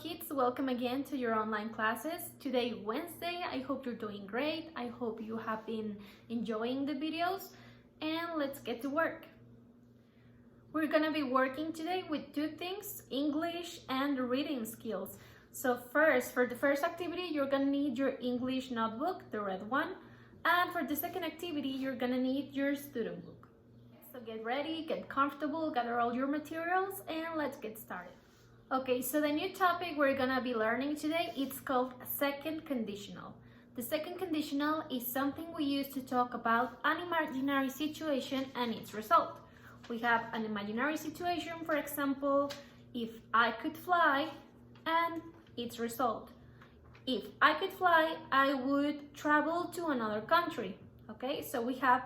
kids, welcome again to your online classes. Today, Wednesday. I hope you're doing great. I hope you have been enjoying the videos, and let's get to work. We're gonna be working today with two things, English and reading skills. So first, for the first activity, you're gonna need your English notebook, the red one. And for the second activity, you're gonna need your student book. So get ready, get comfortable, gather all your materials, and let's get started. Okay, so the new topic we're gonna be learning today, it's called second conditional. The second conditional is something we use to talk about an imaginary situation and its result. We have an imaginary situation, for example, if I could fly, and its result. If I could fly, I would travel to another country. Okay, so we have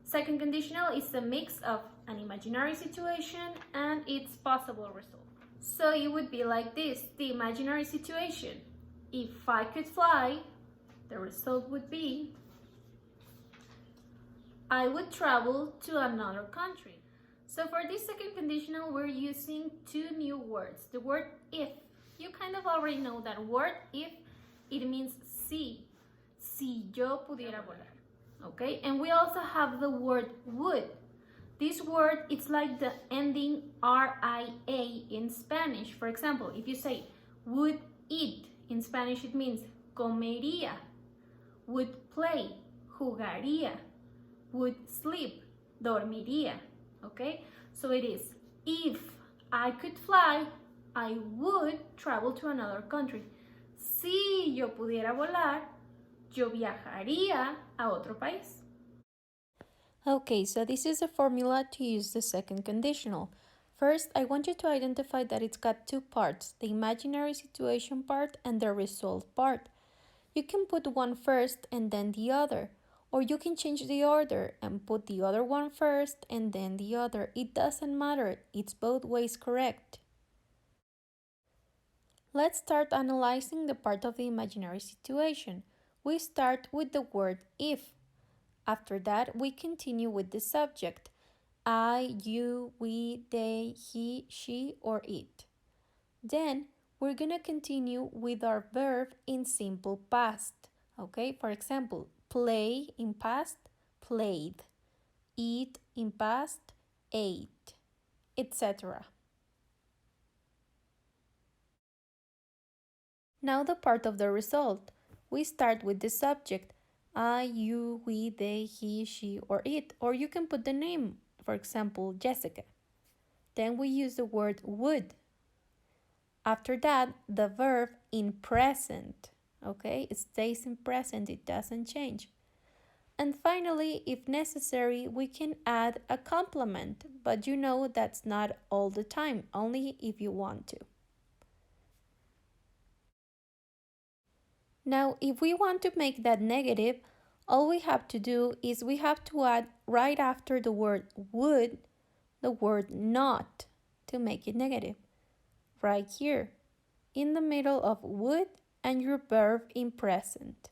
second conditional is a mix of an imaginary situation and its possible result. So it would be like this, the imaginary situation. If I could fly, the result would be I would travel to another country. So for this second conditional, we're using two new words. The word if. You kind of already know that word if. It means si yo pudiera volar. Okay, and we also have the word would. This word, it's like the ending RIA in Spanish. For example, if you say would eat, in Spanish it means comería. Would play, jugaría. Would sleep, dormiría. Okay, so it is, if I could fly, I would travel to another country. Si yo pudiera volar, yo viajaría a otro país. Okay, so this is a formula to use the second conditional. First, I want you to identify that it's got two parts, the imaginary situation part and the result part. You can put one first and then the other, or you can change the order and put the other one first and then the other. It doesn't matter, it's both ways correct. Let's start analyzing the part of the imaginary situation. We start with the word if. After that, we continue with the subject, I, you, we, they, he, she, or it. Then, we're gonna continue with our verb in simple past. Okay, for example, play in past, played. Eat in past, ate, etc. Now the part of the result. We start with the subject, I, you, we, they, he, she, or it. Or you can put the name, for example, Jessica. Then we use the word would. After that, the verb in present. Okay, it stays in present, it doesn't change. And finally, if necessary, we can add a complement, but you know that's not all the time, only if you want to. Now, if we want to make that negative, all we have to do is we have to add right after the word would, the word not to make it negative. Right here, in the middle of would and your verb in present.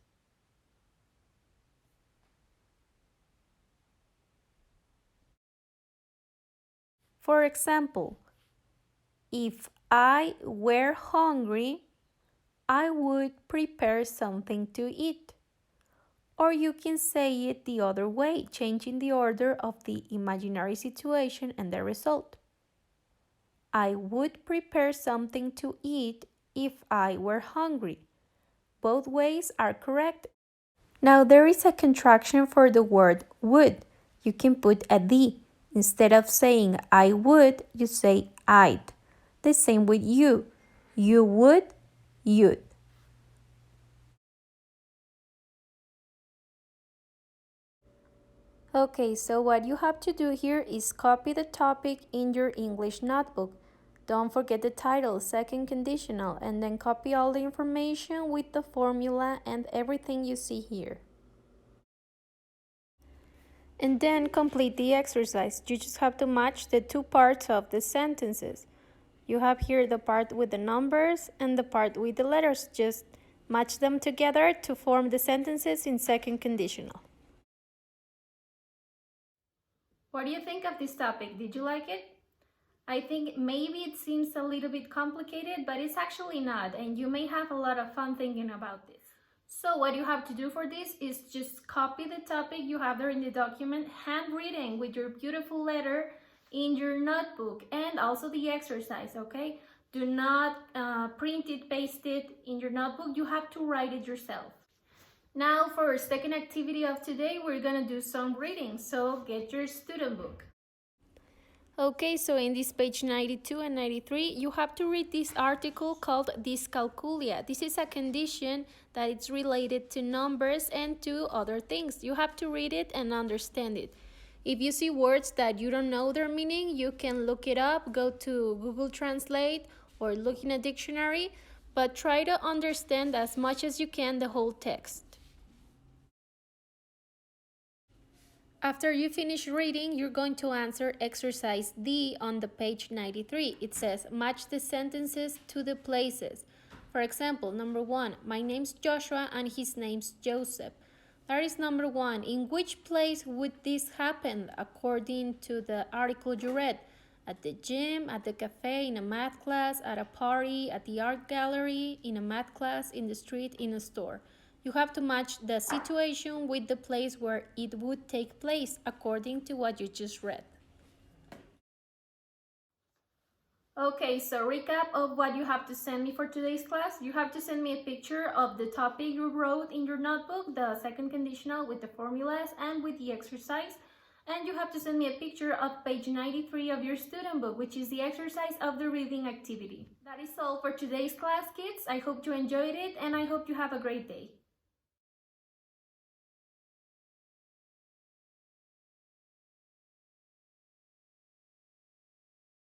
For example, if I were hungry, I would prepare something to eat. Or you can say it the other way, changing the order of the imaginary situation and the result. I would prepare something to eat if I were hungry. Both ways are correct. Now there is a contraction for the word would. You can put a D. Instead of saying I would, you say I'd. The same with you. You would, you'd. Okay, so what you have to do here is copy the topic in your English notebook. Don't forget the title, second conditional, and then copy all the information with the formula and everything you see here. And then complete the exercise. You just have to match the two parts of the sentences. You have here the part with the numbers and the part with the letters. Just match them together to form the sentences in second conditional. What do you think of this topic? Did you like it? I think maybe it seems a little bit complicated, but it's actually not, and you may have a lot of fun thinking about this. So what you have to do for this is just copy the topic you have there in the document, handwritten with your beautiful letter in your notebook, and also the exercise, okay? Do not print it, paste it in your notebook. You have to write it yourself. Now for our second activity of today, we're gonna do some reading, so get your student book. Okay, so in this page 92 and 93, you have to read this article called dyscalculia. This is a condition that is related to numbers and to other things. You have to read it and understand it. If you see words that you don't know their meaning, you can look it up, go to Google Translate or look in a dictionary, but try to understand as much as you can the whole text. After you finish reading, you're going to answer exercise D on the page 93. It says, match the sentences to the places. For example, number 1, my name's Joshua and his name's Joseph. That is number 1. In which place would this happen according to the article you read? At the gym, at the cafe, in a math class, at a party, at the art gallery, in a math class, in the street, in a store. You have to match the situation with the place where it would take place according to what you just read. Okay, so recap of what you have to send me for today's class. You have to send me a picture of the topic you wrote in your notebook, the second conditional with the formulas and with the exercise. And you have to send me a picture of page 93 of your student book, which is the exercise of the reading activity. That is all for today's class, kids. I hope you enjoyed it and I hope you have a great day.